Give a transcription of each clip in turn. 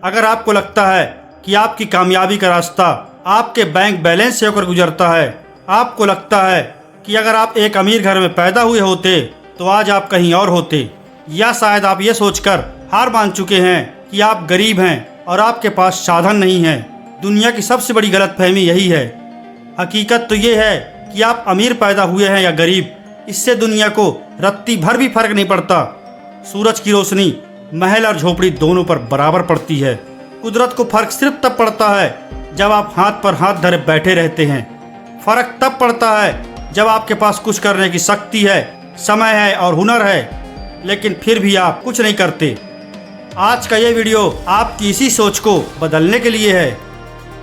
अगर आपको लगता है कि आपकी कामयाबी का रास्ता आपके बैंक बैलेंस से होकर गुजरता है, आपको लगता है कि अगर आप एक अमीर घर में पैदा हुए होते तो आज आप कहीं और होते, या शायद आप ये सोचकर हार मान चुके हैं कि आप गरीब हैं और आपके पास साधन नहीं है। दुनिया की सबसे बड़ी गलतफहमी यही है। हकीकत तो ये है कि आप अमीर पैदा हुए हैं या गरीब, इससे दुनिया को रत्ती भर भी फर्क नहीं पड़ता। सूरज की रोशनी महल और झोपड़ी दोनों पर बराबर पड़ती है। कुदरत को फर्क सिर्फ तब पड़ता है जब आप हाथ पर हाथ धरे बैठे रहते हैं। फर्क तब पड़ता है जब आपके पास कुछ करने की शक्ति है, समय है और हुनर है, लेकिन फिर भी आप कुछ नहीं करते। आज का ये वीडियो आपकी इसी सोच को बदलने के लिए है।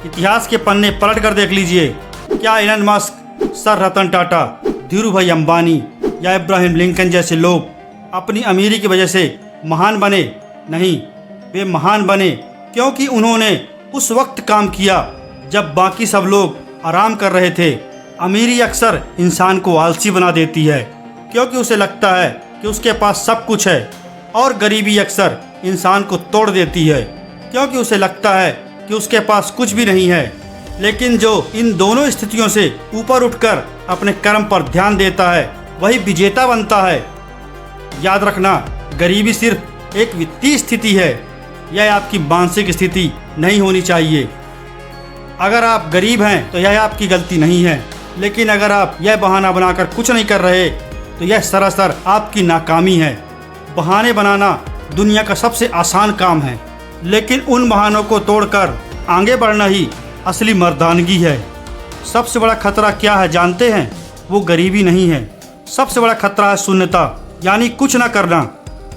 इतिहास के पन्ने पलट कर देख लीजिए। क्या Elon Musk, sir Ratan Tata, Dhirubhai Ambani या इब्राहिम लिंकन जैसे लोग अपनी अमीरी की वजह से महान बने? नहीं, वे महान बने क्योंकि उन्होंने उस वक्त काम किया जब बाकी सब लोग आराम कर रहे थे। अमीरी अक्सर इंसान को आलसी बना देती है क्योंकि उसे लगता है कि उसके पास सब कुछ है, और गरीबी अक्सर इंसान को तोड़ देती है क्योंकि उसे लगता है कि उसके पास कुछ भी नहीं है। लेकिन जो इन दोनों स्थितियों से ऊपर उठकर अपने कर्म पर ध्यान देता है वही विजेता बनता है। याद रखना, गरीबी सिर्फ एक वित्तीय स्थिति है, यह आपकी मानसिक स्थिति नहीं होनी चाहिए। अगर आप गरीब हैं तो यह आपकी गलती नहीं है, लेकिन अगर आप यह बहाना बनाकर कुछ नहीं कर रहे तो यह सरासर आपकी नाकामी है। बहाने बनाना दुनिया का सबसे आसान काम है, लेकिन उन बहानों को तोड़कर आगे बढ़ना ही असली मर्दानगी है। सबसे बड़ा खतरा क्या है जानते हैं? वो गरीबी नहीं है। सबसे बड़ा खतरा है शून्यता, यानी कुछ ना करना।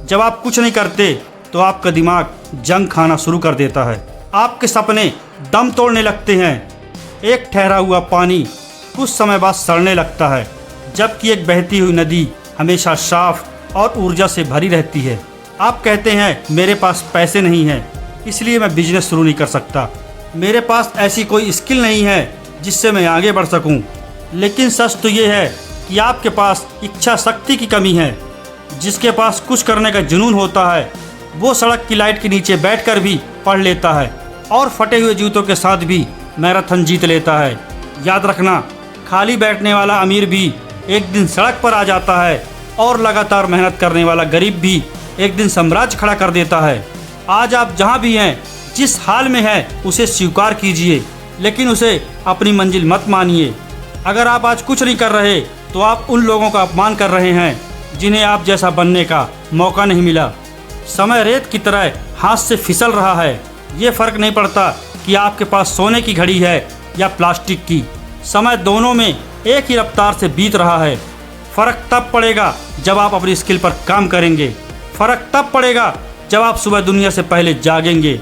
जब आप कुछ नहीं करते तो आपका दिमाग जंग खाना शुरू कर देता है। आपके सपने दम तोड़ने लगते हैं। एक ठहरा हुआ पानी कुछ समय बाद सड़ने लगता है, जबकि एक बहती हुई नदी हमेशा साफ और ऊर्जा से भरी रहती है। आप कहते हैं मेरे पास पैसे नहीं हैं, इसलिए मैं बिजनेस शुरू नहीं कर सकता। मेरे पास ऐसी कोई स्किल नहीं है जिससे मैं आगे बढ़ सकूं। लेकिन सच तो ये है कि आपके पास इच्छा शक्ति की कमी है। जिसके पास कुछ करने का जुनून होता है वो सड़क की लाइट के नीचे बैठकर भी पढ़ लेता है और फटे हुए जूतों के साथ भी मैराथन जीत लेता है। याद रखना, खाली बैठने वाला अमीर भी एक दिन सड़क पर आ जाता है और लगातार मेहनत करने वाला गरीब भी एक दिन साम्राज्य खड़ा कर देता है। आज आप जहाँ भी हैं, जिस हाल में हैं, उसे स्वीकार कीजिए, लेकिन उसे अपनी मंजिल मत मानिए। अगर आप आज कुछ नहीं कर रहे तो आप उन लोगों का अपमान कर रहे हैं जिन्हें आप जैसा बनने का मौका नहीं मिला। समय रेत की तरह हाथ से फिसल रहा है। ये फर्क नहीं पड़ता कि आपके पास सोने की घड़ी है या प्लास्टिक की। समय दोनों में एक ही रफ्तार से बीत रहा है। फर्क तब पड़ेगा जब आप अपनी स्किल पर काम करेंगे। फर्क तब पड़ेगा जब आप सुबह दुनिया से पहले जागेंगे।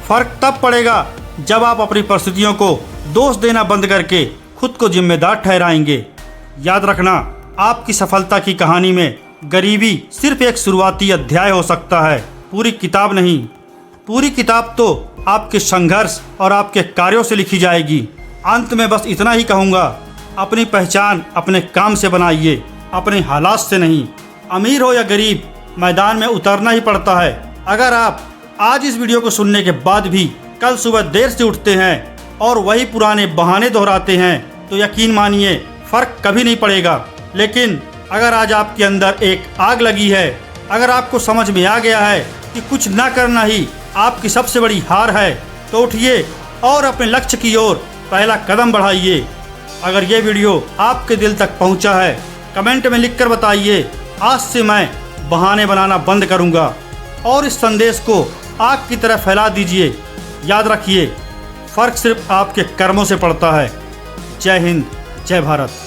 फर्क तब पड़ेगा जब आप अपनी परिस्थितियों को दोष देना बंद करके खुद को जिम्मेदार ठहराएंगे। याद रखना, आपकी सफलता की कहानी में गरीबी सिर्फ एक शुरुआती अध्याय हो सकता है, पूरी किताब नहीं। पूरी किताब तो आपके संघर्ष और आपके कार्यों से लिखी जाएगी। अंत में बस इतना ही कहूँगा, अपनी पहचान अपने काम से बनाइए, अपने हालात से नहीं। अमीर हो या गरीब, मैदान में उतरना ही पड़ता है। अगर आप आज इस वीडियो को सुनने के बाद भी कल सुबह देर से उठते हैं और वही पुराने बहाने दोहराते हैं तो यकीन मानिए फर्क कभी नहीं पड़ेगा। लेकिन अगर आज आपके अंदर एक आग लगी है, अगर आपको समझ में आ गया है कि कुछ ना करना ही आपकी सबसे बड़ी हार है, तो उठिए और अपने लक्ष्य की ओर पहला कदम बढ़ाइए। अगर ये वीडियो आपके दिल तक पहुंचा है, कमेंट में लिखकर बताइए, आज से मैं बहाने बनाना बंद करूंगा, और इस संदेश को आग की तरह फैला दीजिए। याद रखिए, फर्क सिर्फ आपके कर्मों से पड़ता है। जय हिंद, जय भारत।